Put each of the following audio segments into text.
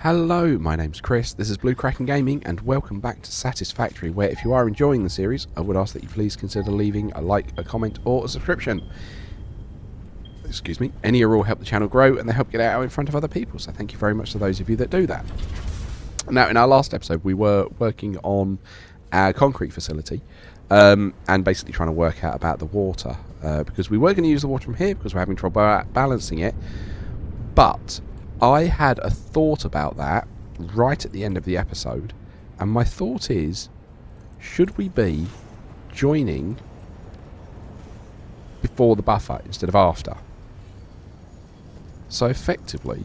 Hello, my name's Chris, this is Blue Kraken Gaming, and welcome back to Satisfactory, where if you are enjoying the series, I would ask that you please consider leaving a like, a comment, or a subscription. Excuse me. Any or all help the channel grow, and they help get it out in front of other people, so thank you very much to those of you that do that. Now, in our last episode, we were working on our concrete facility, and basically trying to work out about the water, because we were going to use the water from here, because we're having trouble balancing it, but I had a thought about that right at the end of the episode, and my thought is, should we be joining before the buffer instead of after? So effectively,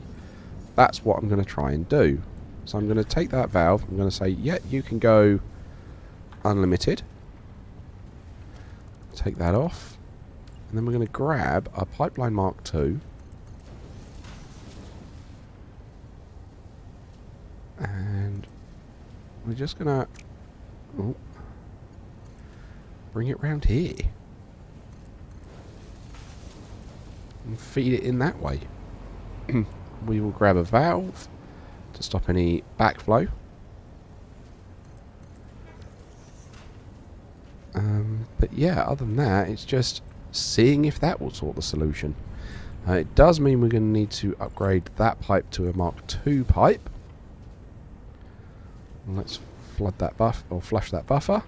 that's what I'm going to try and do. So I'm going to take that valve, I'm going to say, yeah, you can go unlimited. Take that off, and then we're going to grab our pipeline Mark II. And we're just going to bring it round here. And feed it in that way. We will grab a valve to stop any backflow. But yeah, other than that, it's just seeing if that will sort the solution. It does mean we're going to need to upgrade that pipe to a Mark II pipe. Let's flood that flush that buffer.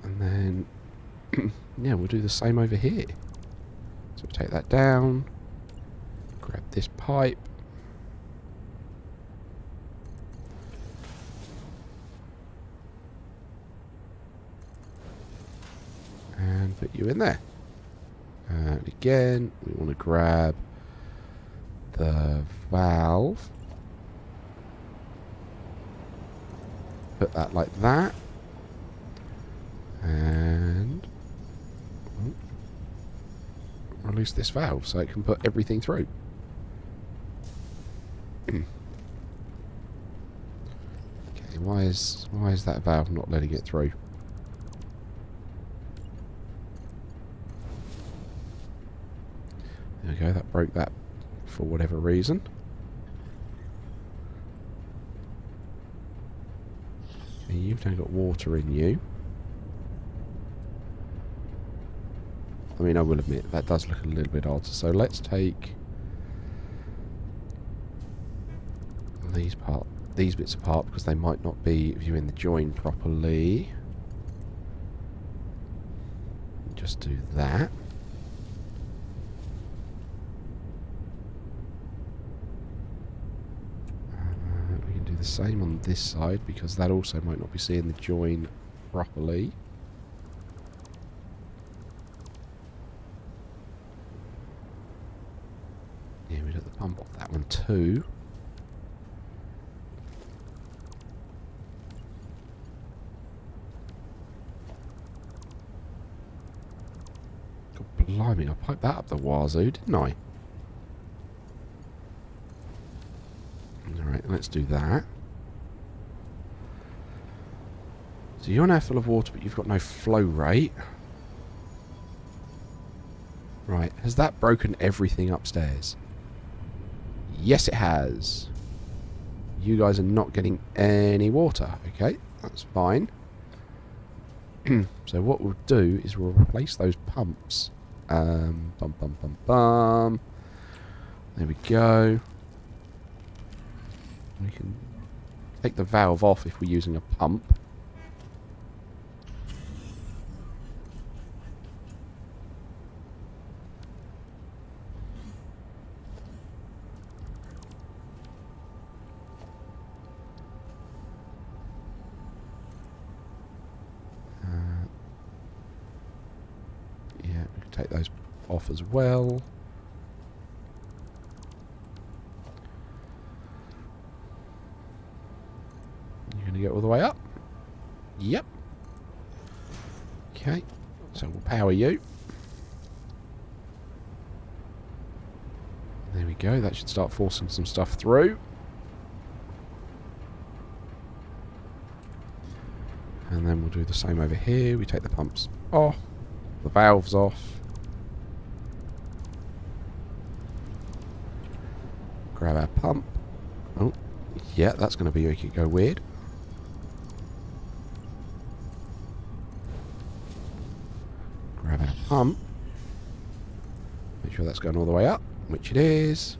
And then, yeah, we'll do the same over here. So we'll take that down, grab this pipe, and put you in there. And again, we want to grab the valve, put that like that, and release this valve so it can put everything through. Okay, why is that valve not letting it through? There we go, that broke that for whatever reason. Okay, you've now got water in you. I mean, I will admit, that does look a little bit odd. So let's take these bits apart, because they might not be viewing the join properly. Just do that. We can do the same on this side, because that also might not be seeing the join properly. Yeah, we got the pump off that one too. God blimey, I piped that up the wazoo, didn't I? Alright, let's do that. So you're now full of water, but you've got no flow rate. Right, has that broken everything upstairs? Yes, it has. You guys are not getting any water. Okay, that's fine. So what we'll do is we'll replace those pumps. Bum, bum, bum, bum. There we go. We can take the valve off if we're using a pump. Yeah, we can take those off as well. You're going to get all the way up? Yep. Okay, so we'll power you. There we go, that should start forcing some stuff through. And then we'll do the same over here. We take the pumps off, the valves off. Grab our pump. Oh, yeah, that's going to be make it go weird. Grab our pump. Make sure that's going all the way up, which it is.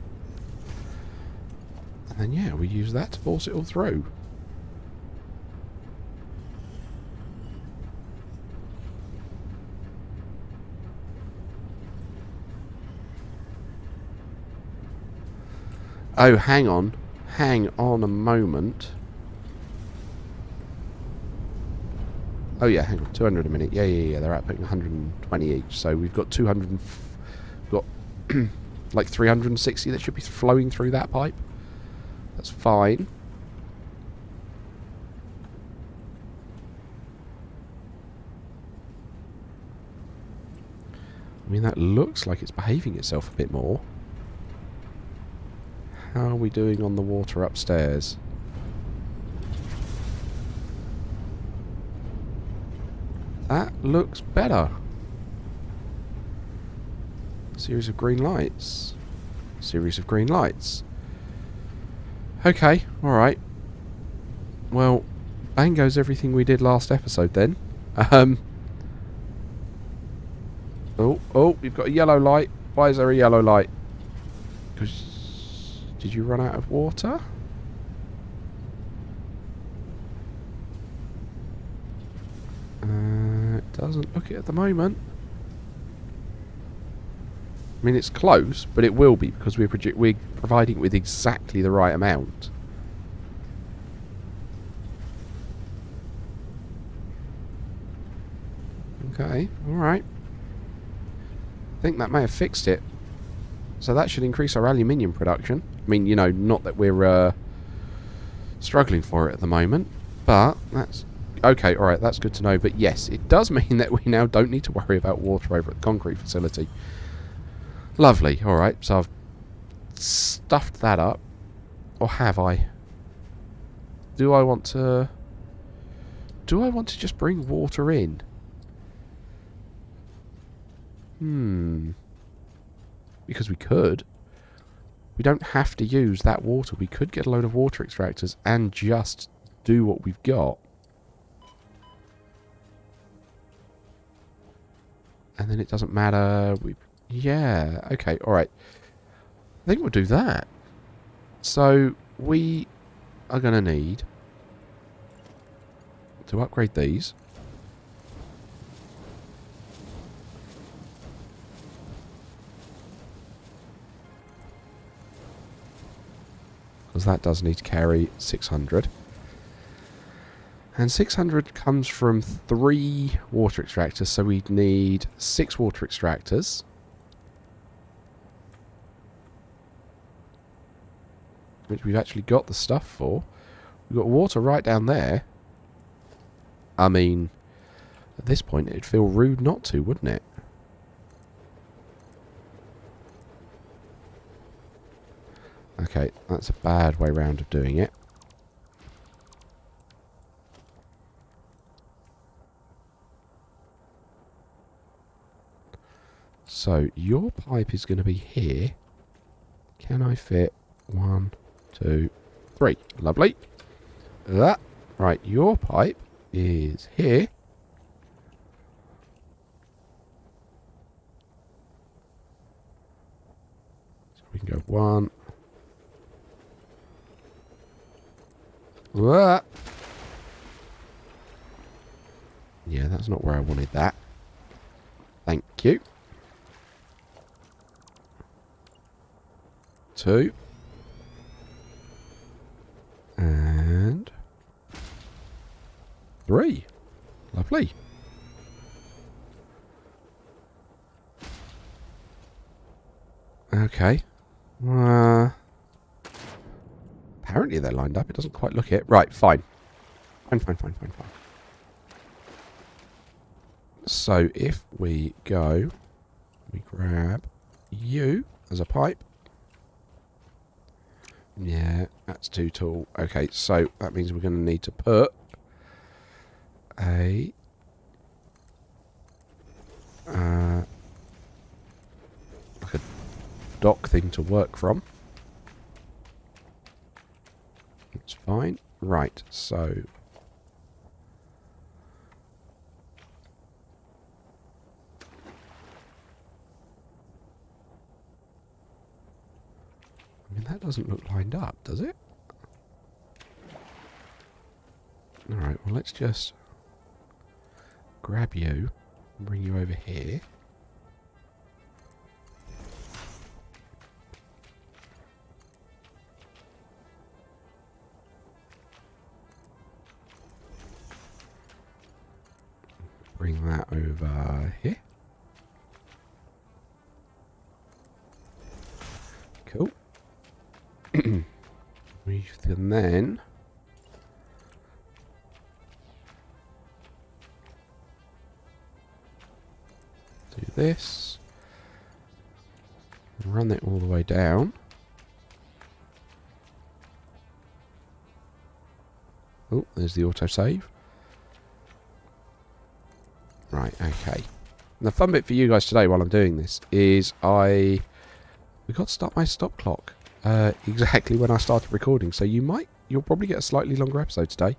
And then, yeah, we use that to force it all through. Oh, hang on. Hang on a moment. Oh, yeah, hang on. 200 a minute. Yeah. They're outputting 120 each. So we've got 200... got like 360 that should be flowing through that pipe. That's fine. I mean, that looks like it's behaving itself a bit more. How are we doing on the water upstairs? That looks better. Series of green lights. Series of green lights. Okay, alright. Well, bang goes everything we did last episode then. Oh, we've got a yellow light. Why is there a yellow light? Because... Did you run out of water? It doesn't look it at the moment. I mean, it's close, but it will be because we're providing it with exactly the right amount. Okay, alright. I think that may have fixed it. So that should increase our aluminium production. I mean, you know, not that we're struggling for it at the moment, but that's... Okay, alright, that's good to know. But yes, it does mean that we now don't need to worry about water over at the concrete facility. Lovely, alright, so I've stuffed that up. Or have I? Do I want to just bring water in? Because we could. We don't have to use that water. We could get a load of water extractors and just do what we've got. And then it doesn't matter. Yeah, okay, alright. I think we'll do that. So, we are going to need to upgrade these. Because that does need to carry 600. And 600 comes from 3 water extractors, so we'd need 6 water extractors. Which we've actually got the stuff for. We've got water right down there. I mean, at this point it'd feel rude not to, wouldn't it? Okay, that's a bad way round of doing it. So, your pipe is going to be here. Can I fit 1, 2, 3? Lovely. That. Right, your pipe is here. So we can go 1. What? Yeah, that's not where I wanted that. Thank you. 2. And 3. Lovely. Okay. Apparently they're lined up. It doesn't quite look it. Right, fine. Fine. So if we go, we grab you as a pipe. Yeah, that's too tall. Okay, so that means we're going to need to put a like a dock thing to work from. Fine. Right, so... I mean, that doesn't look lined up, does it? Alright, well, let's just grab you and bring you over here. Bring that over here. Cool. We can then do this. Run it all the way down. Oh, there's the autosave. Right, okay. And the fun bit for you guys today while I'm doing this is we got to start my stop clock exactly when I started recording. So you'll probably get a slightly longer episode today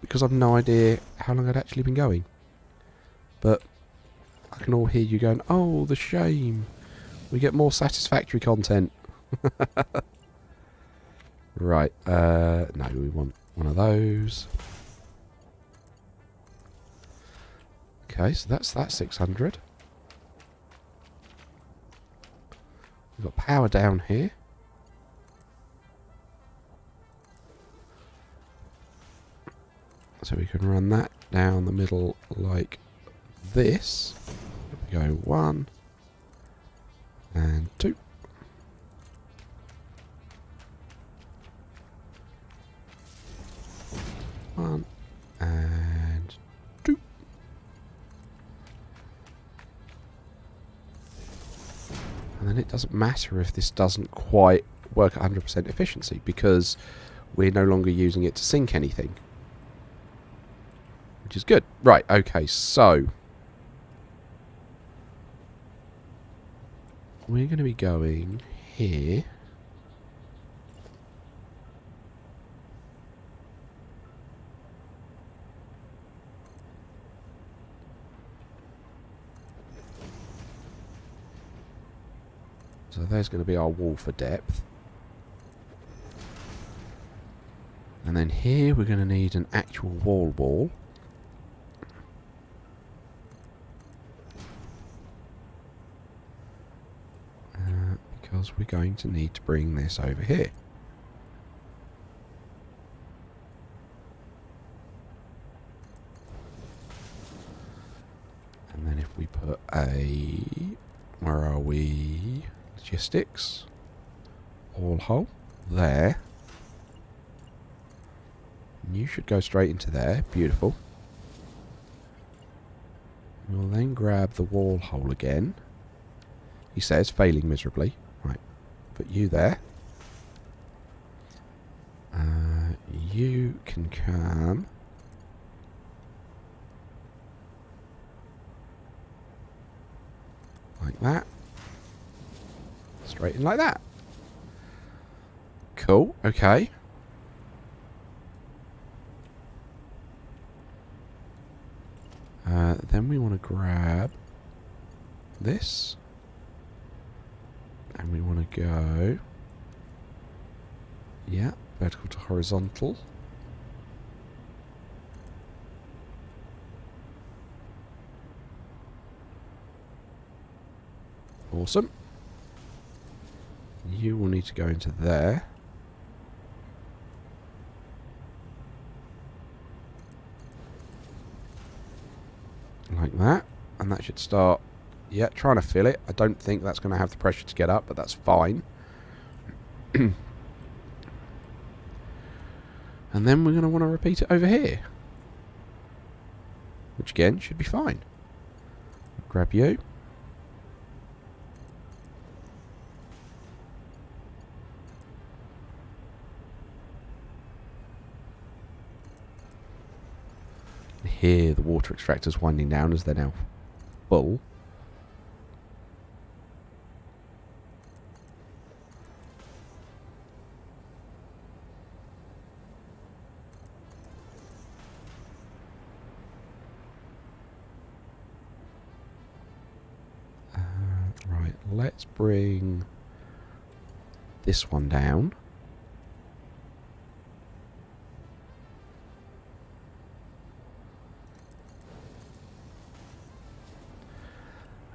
because I've no idea how long I'd actually been going. But I can all hear you going, oh, the shame. We get more Satisfactory content. Right, no, we want one of those. Okay, so that's that 600. We've got power down here. So we can run that down the middle like this. We go 1 and 2. One and 2. And then it doesn't matter if this doesn't quite work at 100% efficiency because we're no longer using it to sync anything. Which is good. Right, okay, so we're going to be going here. So there's going to be our wall for depth. And then here we're going to need an actual wall. Because we're going to need to bring this over here. And then if we put where are we? Logistics. All hole. There. And you should go straight into there. Beautiful. We'll then grab the wall hole again. He says, failing miserably. Right. Put you there. You can come. Like that. Straight in like that. Cool. Okay. Then we want to grab this. And we want to go... Yeah, vertical to horizontal. Awesome. You will need to go into there. Like that. And that should start... Yeah, trying to fill it. I don't think that's going to have the pressure to get up, but that's fine. And then we're going to want to repeat it over here. Which again, should be fine. Grab you. And here the water extractor's winding down as they're now full. let's bring this one down.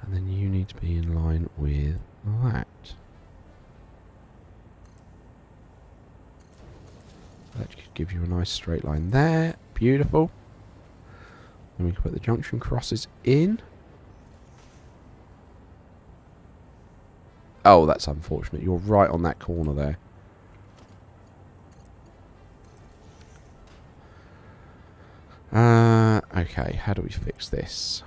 And then you need to be in line with that. That should give you a nice straight line there. Beautiful. Then we can put the junction crosses in. Oh, that's unfortunate. You're right on that corner there. Okay, how do we fix this?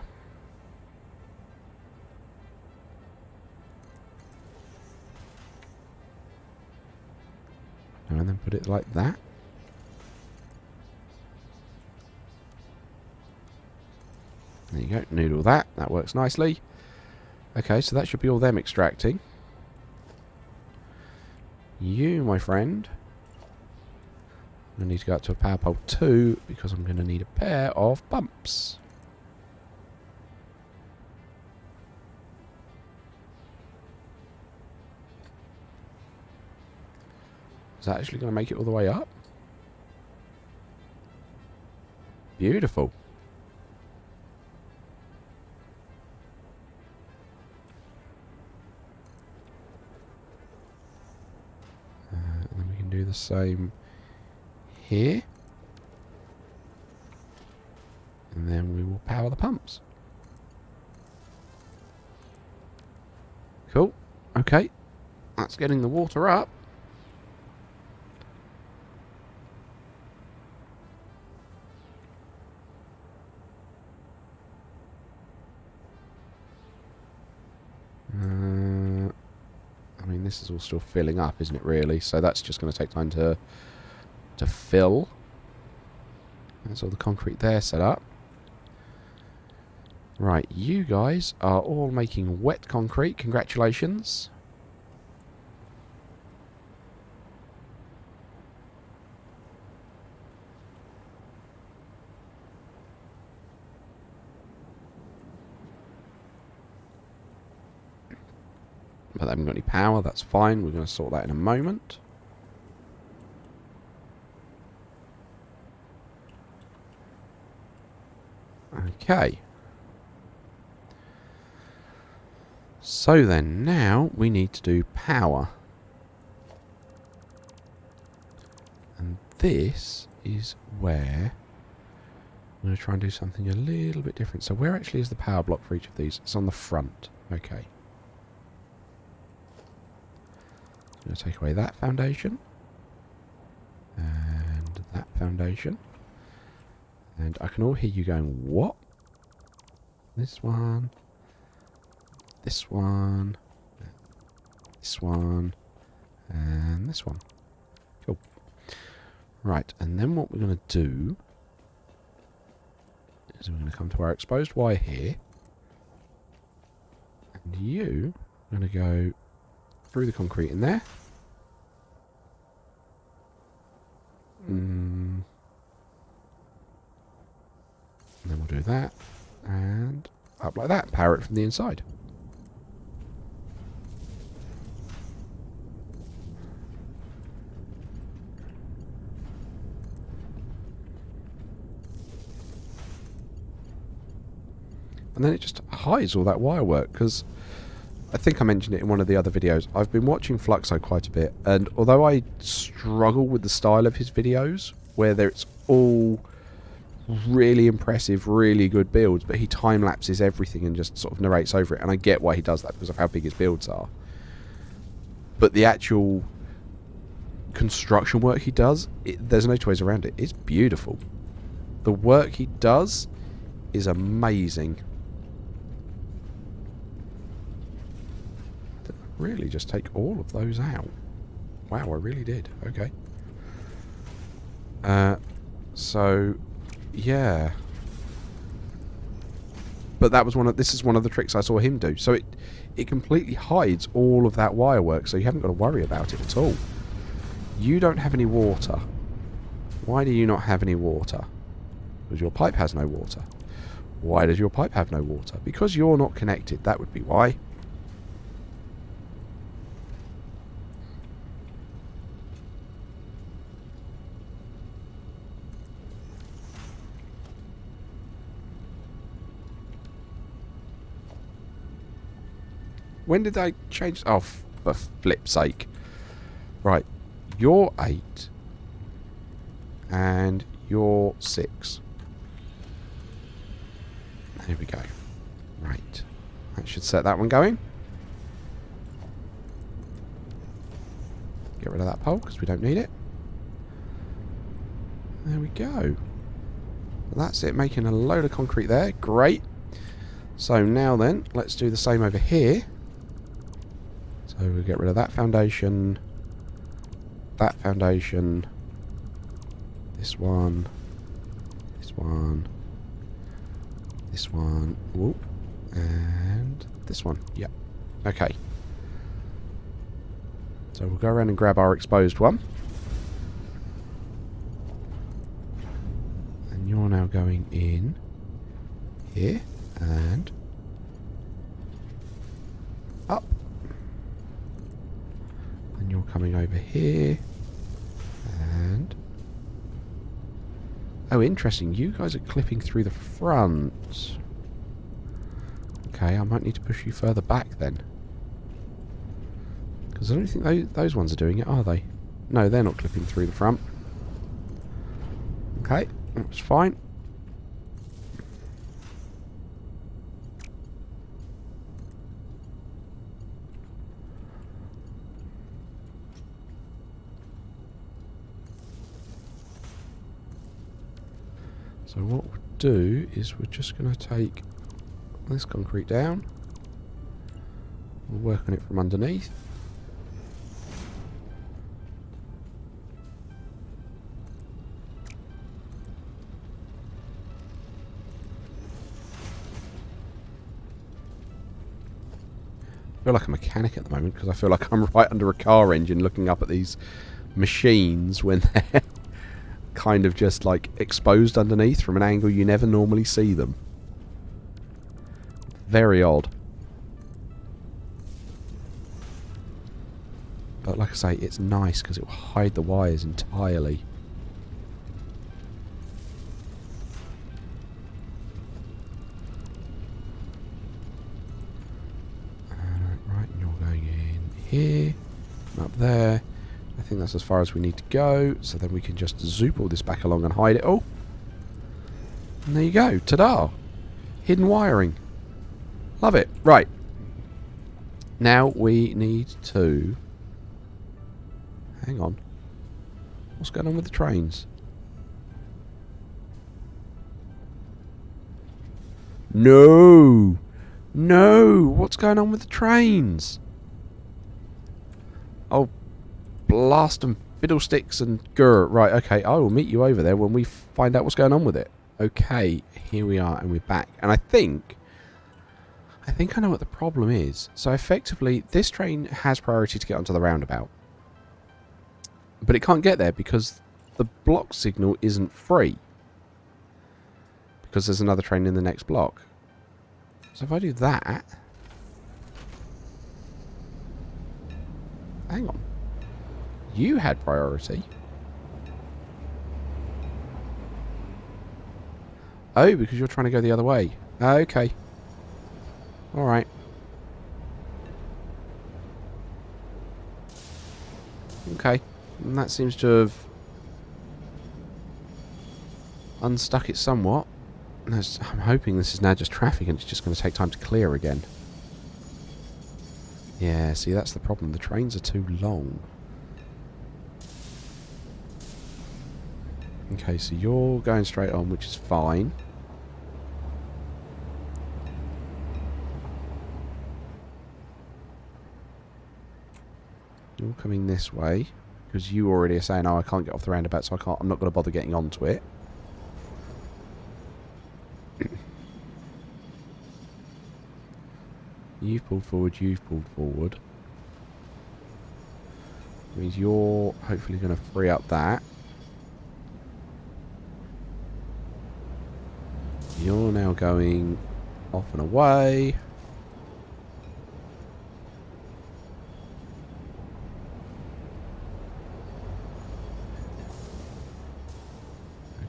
And then put it like that. There you go, noodle that. That works nicely. Okay, so that should be all them extracting. You, my friend, I need to go up to a power pole 2 because I'm going to need a pair of pumps. Is that actually going to make it all the way up? Beautiful. And then we can do the same here. And then we will power the pumps. Cool. Okay. That's getting the water up. I mean, this is all still filling up, isn't it, really? So that's just going to take time to fill. That's all the concrete there set up. Right, you guys are all making wet concrete. Congratulations. But they haven't got any power, that's fine. We're going to sort that in a moment. Okay. So then, now we need to do power. And this is where I'm going to try and do something a little bit different. So where actually is the power block for each of these? It's on the front. Okay. I'm going to take away that foundation. And that foundation. And I can all hear you going, what? This one. This one. This one. And this one. Cool. Right, and then what we're going to do is we're going to come to our exposed wire here. And you are going to go through the concrete in there. And then we'll do that. And up like that. Power it from the inside. And then it just hides all that wire work, because I think I mentioned it in one of the other videos. I've been watching Fluxo quite a bit, and although I struggle with the style of his videos, where it's all really impressive, really good builds, but he time-lapses everything and just sort of narrates over it, and I get why he does that because of how big his builds are. But the actual construction work he does, there's no two ways around it. It's beautiful. The work he does is amazing. Really just take all of those out. Wow, I really did. Okay. So yeah. But that was this is one of the tricks I saw him do. So it completely hides all of that wire work, so you haven't got to worry about it at all. You don't have any water. Why do you not have any water? Because your pipe has no water. Why does your pipe have no water? Because you're not connected. That would be why. When did they change? Oh, for flip's sake. Right. You're 8. And you're 6. There we go. Right. That should set that one going. Get rid of that pole because we don't need it. There we go. That's it, making a load of concrete there. Great. So now then, let's do the same over here. So we'll get rid of that foundation, this one, this one, whoop, and this one. Yep. Okay. So we'll go around and grab our exposed one. And you're now going in here and up. And you're coming over here and... Oh, interesting. You guys are clipping through the front. Okay, I might need to push you further back then. Because I don't think those ones are doing it, are they? No, they're not clipping through the front. Okay, that's fine. So what we'll do is we're just going to take this concrete down. We'll work on it from underneath. I feel like a mechanic at the moment because I feel like I'm right under a car engine looking up at these machines when they're kind of just like exposed underneath from an angle you never normally see them. Very odd. But like I say, it's nice because it will hide the wires entirely. Right, and you're going in here, and up there. I think that's as far as we need to go, so then we can just zoop all this back along and hide it all. And there you go, ta-da! Hidden wiring. Love it. Right. Now we need to... Hang on. What's going on with the trains? No! No! What's going on with the trains? Oh, blast and fiddlesticks and grr. Right, okay. I will meet you over there when we find out what's going on with it. Okay, here we are and we're back. And I think I know what the problem is. So effectively, this train has priority to get onto the roundabout. But it can't get there because the block signal isn't free. Because there's another train in the next block. So if I do that... Hang on. You had priority. Oh, because you're trying to go the other way. Okay. Alright. Okay. And that seems to have unstuck it somewhat. I'm hoping this is now just traffic and it's just going to take time to clear again. Yeah, see, that's the problem. The trains are too long. Okay, so you're going straight on, which is fine. You're coming this way. Because you already are saying, oh, I can't get off the roundabout, so I'm not going to bother getting onto it. You've pulled forward, you've pulled forward. Means you're hopefully going to free up that. You're now going off and away.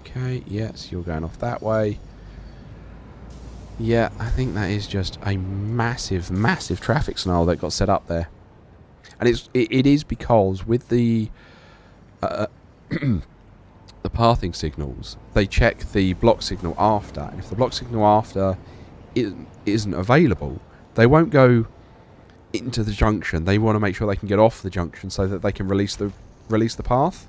Okay, yes, you're going off that way. Yeah, I think that is just a massive, massive traffic snarl that got set up there. And it is because with the the pathing signals, they check the block signal after, and if the block signal after isn't available, they won't go into the junction. They want to make sure they can get off the junction so that they can release the path.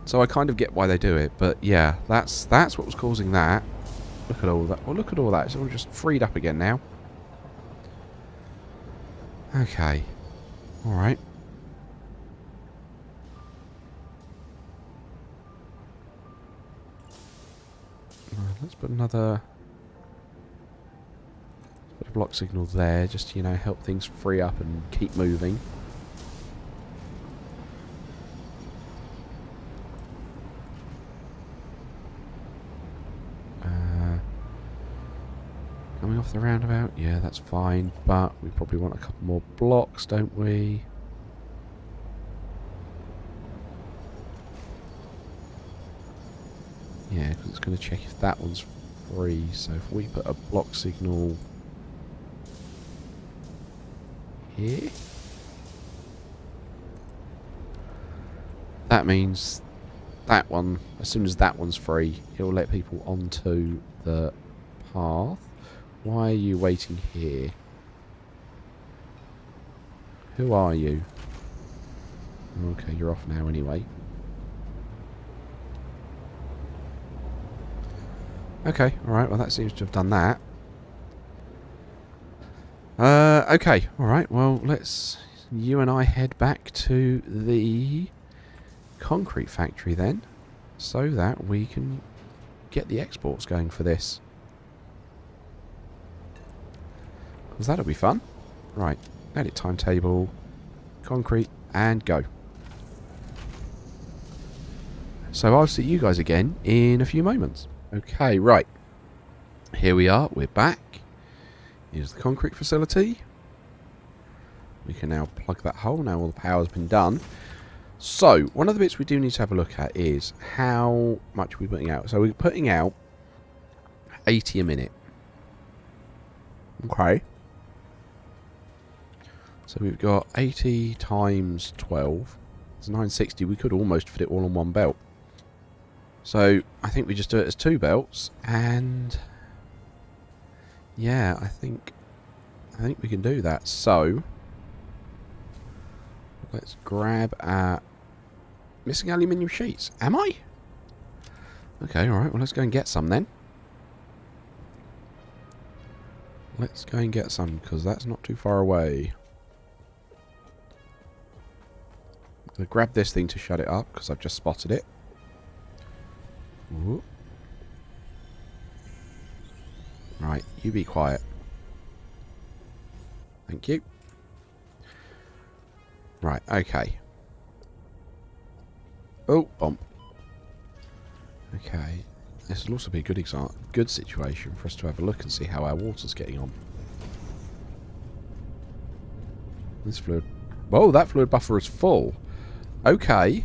So I kind of get why they do it, but yeah, that's what was causing that. Look at all that. Well, look at all that. It's all just freed up again now. Okay. Alright. Let's put another... Put a block signal there, just to, you know, help things free up and keep moving. Coming off the roundabout? Yeah, that's fine, but we probably want a couple more blocks, don't we? Yeah, because it's going to check if that one's free. So if we put a block signal here, that means that one, as soon as that one's free, it'll let people onto the path. Why are you waiting here? Who are you? Okay, you're off now anyway. Okay, alright, well that seems to have done that. Okay, alright, well let's... You and I head back to the concrete factory then, so that we can get the exports going for this. Because that'll be fun. Right, edit timetable, concrete, and go. So I'll see you guys again in a few moments. Okay, right. Here we are, we're back. Here's the concrete facility. We can now plug that hole, now all the power's been done. So, one of the bits we do need to have a look at is how much we're putting out. So we're putting out 80 a minute. Okay. So we've got 80 times 12. It's 960. We could almost fit it all on one belt. So I think we just do it as 2 belts, and yeah, I think we can do that. So let's grab our missing aluminium sheets. Am I? Okay, alright, well let's go and get some then. Let's go and get some, because that's not too far away. I'm going to grab this thing to shut it up, because I've just spotted it. Ooh. Right, you be quiet. Thank you. Right, okay. Oh, bump. Okay. This will also be a good situation for us to have a look and see how our water's getting on. This fluid... Whoa, that fluid buffer is full. Okay.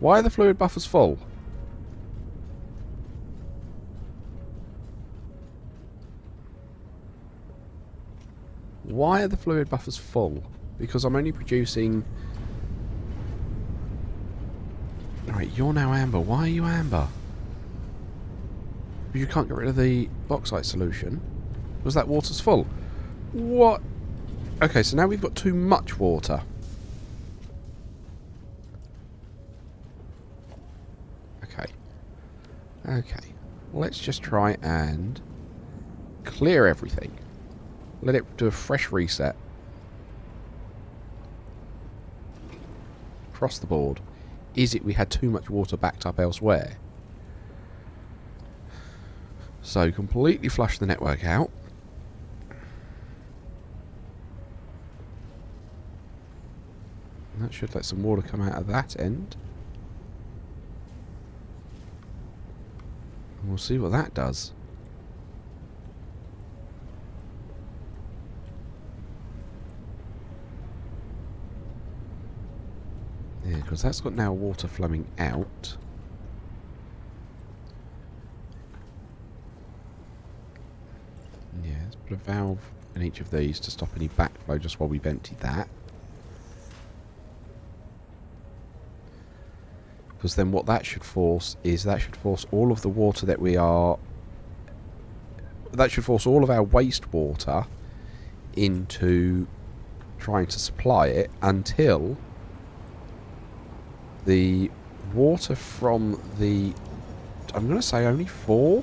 Why are the fluid buffers full? Why are the fluid buffers full? Because I'm only producing... Alright, you're now amber. Why are you amber? You can't get rid of the bauxite solution. Was that water's full? What? Okay, so now we've got too much water. Okay. Okay. Let's just try and clear everything. Let it do a fresh reset. Across the board. Is it we had too much water backed up elsewhere? So, completely flush the network out. And that should let some water come out of that end. And we'll see what that does. Yeah, because that's got now water flowing out. let's put a valve in each of these to stop any backflow just while we've emptied that. Because then what that should force is that should force all of the water that we are... That should force all of our wastewater into trying to supply it until the water from the... I'm going to say only 4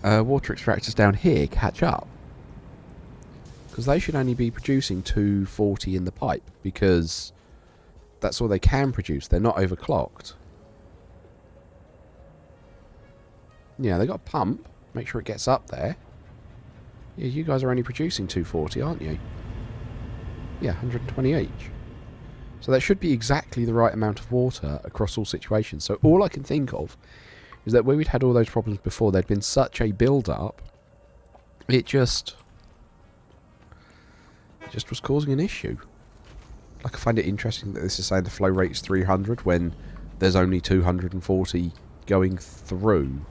water extractors down here catch up. Because they should only be producing 240 in the pipe, because that's all they can produce. They're not overclocked. Yeah, they got a pump. Make sure it gets up there. Yeah, you guys are only producing 240, aren't you? Yeah, 120 each. So that should be exactly the right amount of water across all situations. So all I can think of is that where we'd had all those problems before, there'd been such a build-up, it just was causing an issue. Like, I find it interesting that this is saying the flow rate is 300 when there's only 240 going through.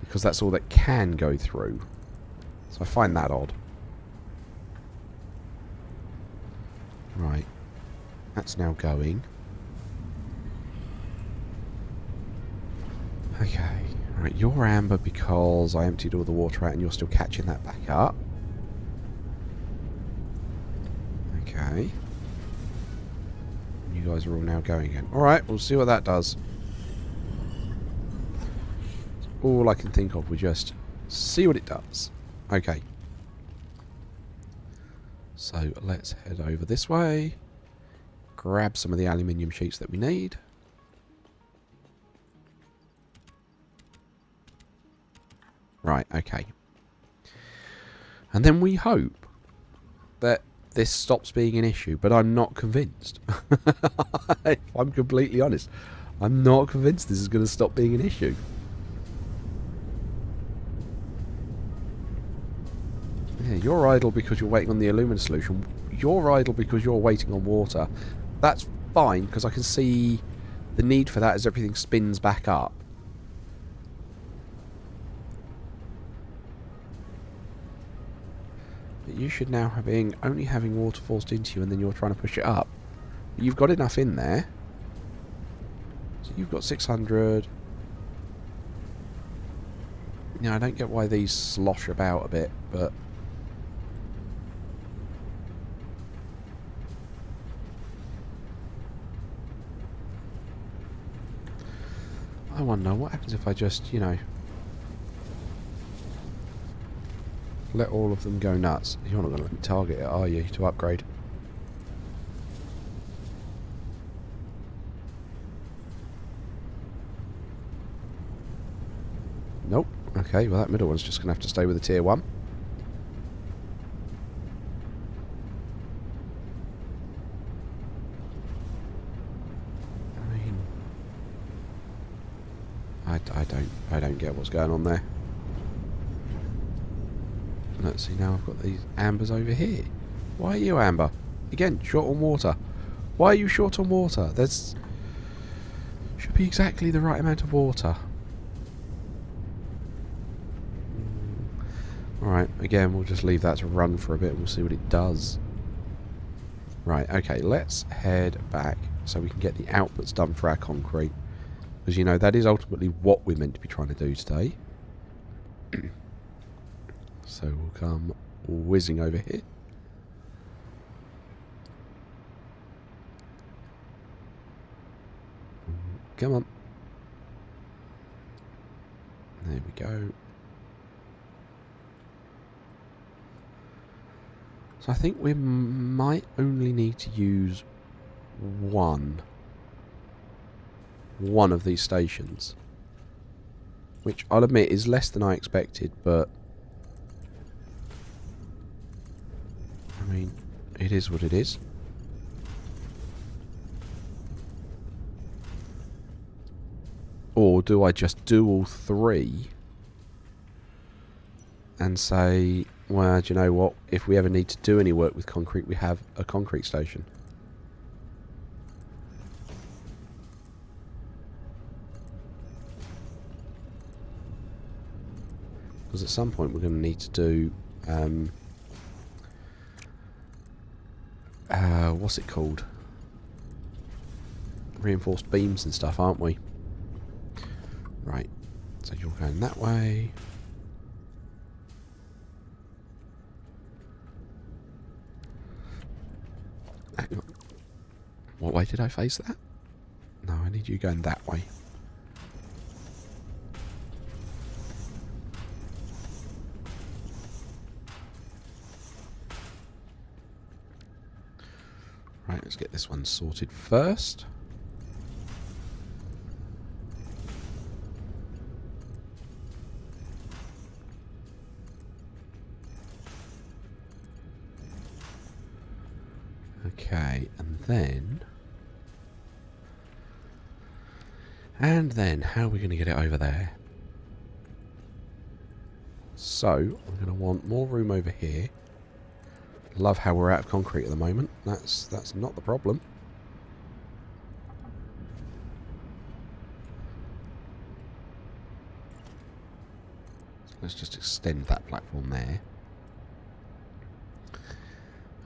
Because that's all that can go through. So I find that odd. Right. That's now going. Okay. Right, you're amber because I emptied all the water out and you're still catching that back up. Okay. You guys are all now going again. Alright, we'll see what that does. All I can think of, we just see what it does. Okay. So let's head over this way. Grab some of the aluminium sheets that we need. Right, okay. And then we hope that this stops being an issue, but I'm not convinced. If I'm completely honest, I'm not convinced this is going to stop being an issue. Yeah, you're idle because you're waiting on the alumina solution. You're idle because you're waiting on water. That's fine, because I can see the need for that as everything spins back up. But you should now only having water forced into you, and then you're trying to push it up. But you've got enough in there. So you've got 600. You know, I don't get why these slosh about a bit, but... I wonder what happens if I just, you know, let all of them go nuts. You're not going to let me target it, are you, to upgrade? Nope. Okay, well that middle one's just going to have to stay with the tier 1. I don't get what's going on there. Let's see, now I've got these ambers over here. Why are you amber? Again, short on water. Why are you short on water? There's... should be exactly the right amount of water. Alright, again, we'll just leave that to run for a bit and we'll see what it does. Right, okay, let's head back so we can get the outputs done for our concrete. Because, you know, that is ultimately what we're meant to be trying to do today. So we'll come whizzing over here. Come on. There we go. So I think we might only need to use one of these stations, which I'll admit is less than I expected, but I mean, it is what it is. Or do I just do all 3 and say, well, do you know what, if we ever need to do any work with concrete, we have a concrete station? Because at some point we're going to need to do... what's it called? Reinforced beams and stuff, aren't we? Right. So you're going that way. Hang on. What way did I face that? No, I need you going that way. Right, let's get this one sorted first. Okay, and then, how are we going to get it over there? So, I'm going to want more room over here. Love how we're out of concrete at the moment. That's not the problem. So let's just extend that platform there.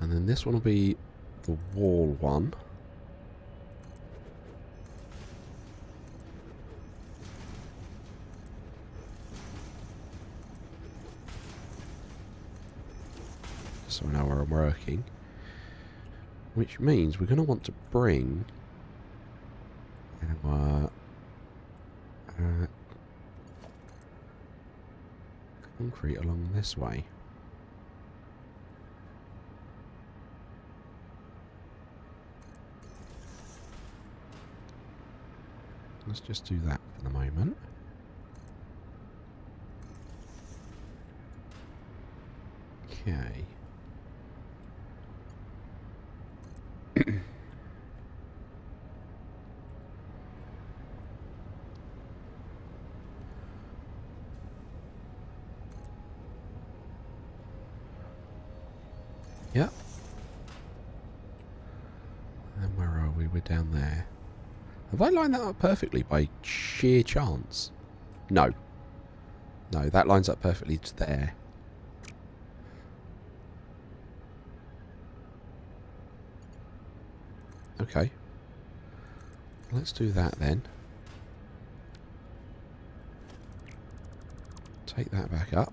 And then this one will be the wall one. So I know where I'm working. Which means we're going to want to bring our concrete along this way. Let's just do that for the moment. Okay. Yep. And where are we? We're down there. Have I lined that up perfectly by sheer chance? No. No, that lines up perfectly to there. Okay. Let's do that then. Take that back up.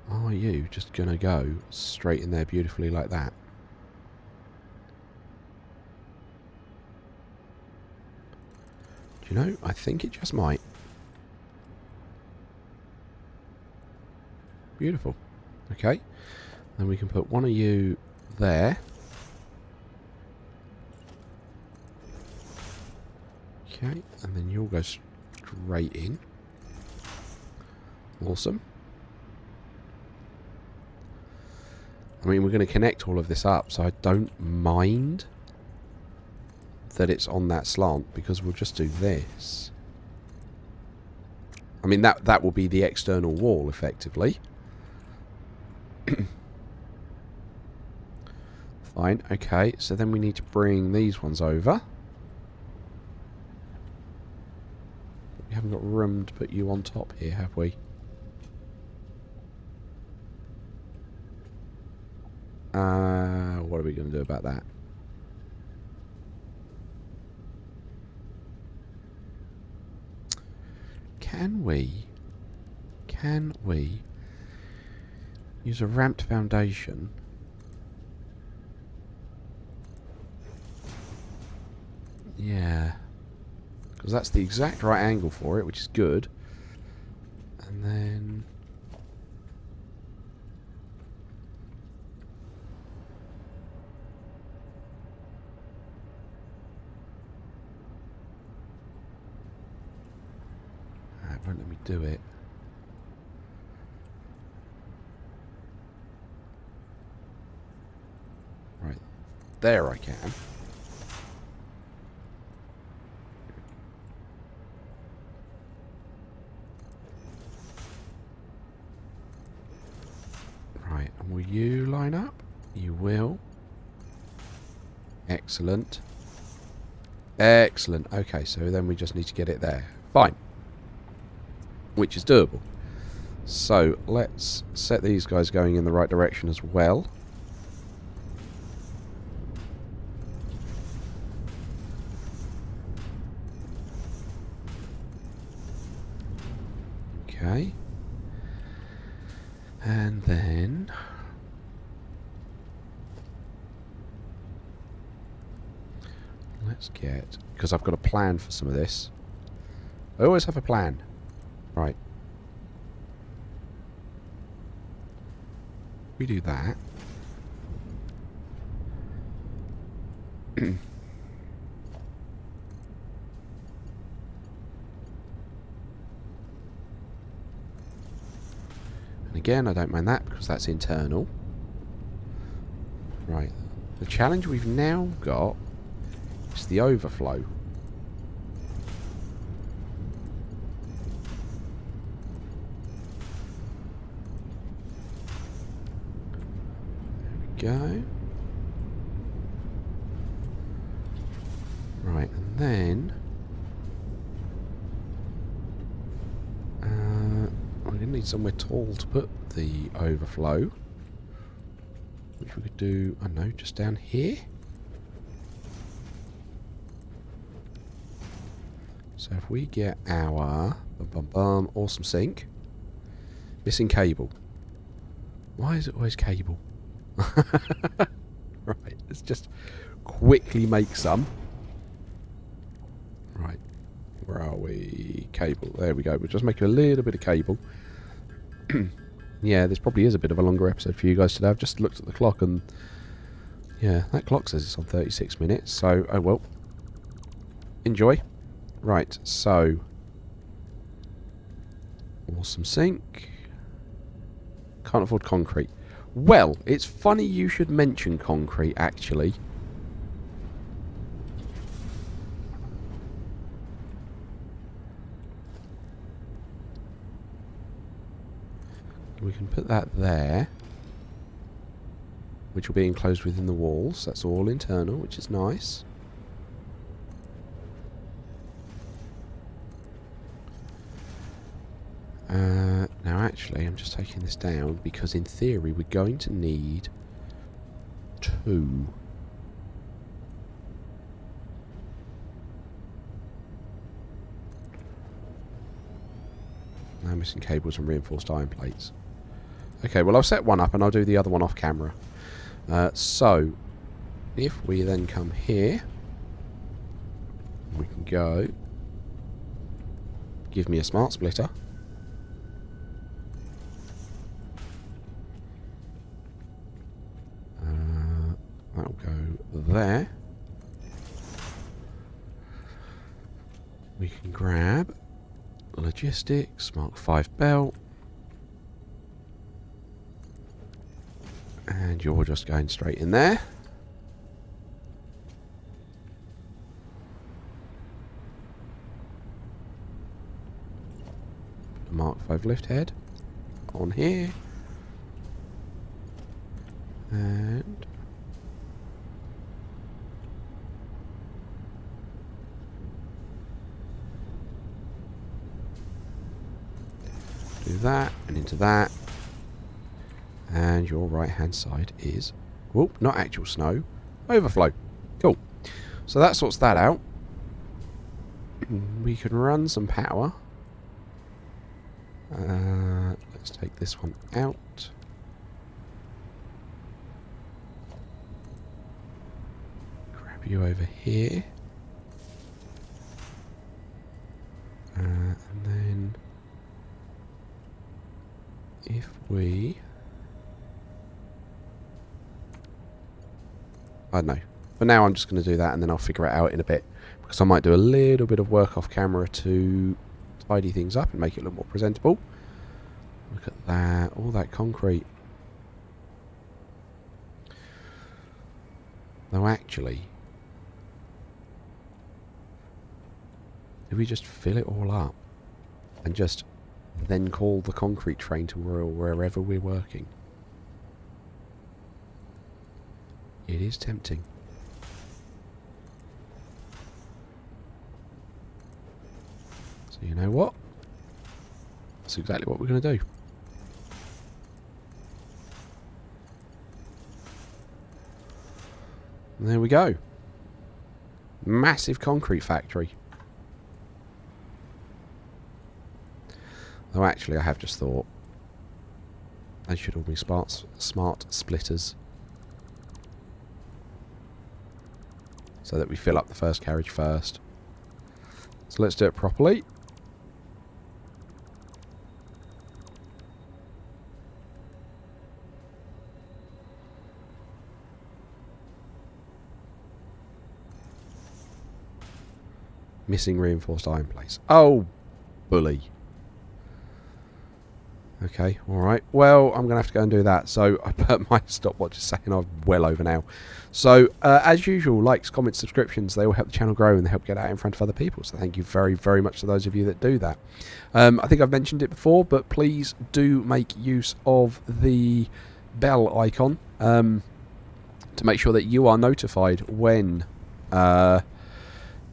Are you just going to go straight in there beautifully like that? Do you know, I think it just might. Beautiful. Okay. Then we can put one of you there. Okay. And then you'll go straight in. Awesome. I mean, we're going to connect all of this up, so I don't mind that it's on that slant, because we'll just do this. I mean, that will be the external wall, effectively. Fine, okay, so then we need to bring these ones over. We haven't got room to put you on top here, have we? What are we going to do about that? Can we use a ramped foundation? Yeah. Because that's the exact right angle for it, which is good. And then... it won't let me do it. Right. There I can. Right, and will you line up? You will. Excellent. Excellent. Okay, so then we just need to get it there. Fine. Which is doable. So let's set these guys going in the right direction as well. Okay. And then let's get, because I've got a plan for some of this. I always have a plan. Right. We do that. And again, I don't mind that because that's internal. Right. The challenge we've now got is the overflow. Go. Right, and then we're going to need somewhere tall to put the overflow, which we could do, I don't know, just down here. So if we get our awesome sink, missing cable. Why is it always cable? Right, let's just quickly make some. Right, where are we? Cable, there we go. We'll just make a little bit of cable. Yeah, this probably is a bit of a longer episode for you guys today. I've just looked at the clock and yeah, that clock says it's on 36 minutes, so oh well. Enjoy. Right, so awesome sink. Can't afford concrete. Well, it's funny you should mention concrete, actually. We can put that there, which will be enclosed within the walls. That's all internal, which is nice. Now actually, I'm just taking this down because in theory we're going to need 2. Now missing cables and reinforced iron plates. Okay, well I'll set one up and I'll do the other one off camera. So, if we then come here, we can go, give me a smart splitter. That'll go there. We can grab logistics, Mark 5 belt. And you're just going straight in there. Put a Mark 5 lift head on here. And do that and into that. And your right hand side is, whoop, not actual snow, overflow. Cool. So that sorts that out. We can run some power. Let's take this one out. Grab you over here. And then if we, I don't know. For now I'm just going to do that and then I'll figure it out in a bit. Because I might do a little bit of work off camera to tidy things up and make it look more presentable. Look at that. All that concrete. Though actually, if we just fill it all up and just then call the concrete train to wherever we're working. It is tempting. So you know what? That's exactly what we're going to do. And there we go. Massive concrete factory. Though actually I have just thought they should all be smart splitters. So that we fill up the first carriage first. So let's do it properly. Missing reinforced iron plates. Oh, bully. Okay, alright. Well, I'm going to have to go and do that. So, I put my stopwatch is saying I'm well over now. So, as usual, likes, comments, subscriptions, they all help the channel grow and they help get out in front of other people. So, thank you very, very much to those of you that do that. I think I've mentioned it before, but please do make use of the bell icon to make sure that you are notified when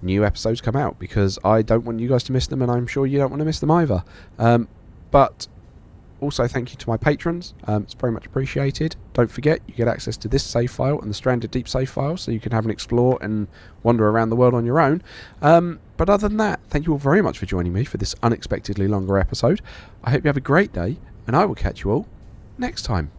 new episodes come out, because I don't want you guys to miss them, and I'm sure you don't want to miss them either. But also, thank you to my patrons. It's very much appreciated. Don't forget, you get access to this save file and the Stranded Deep save file, so you can have an explore and wander around the world on your own. But other than that, thank you all very much for joining me for this unexpectedly longer episode. I hope you have a great day, and I will catch you all next time.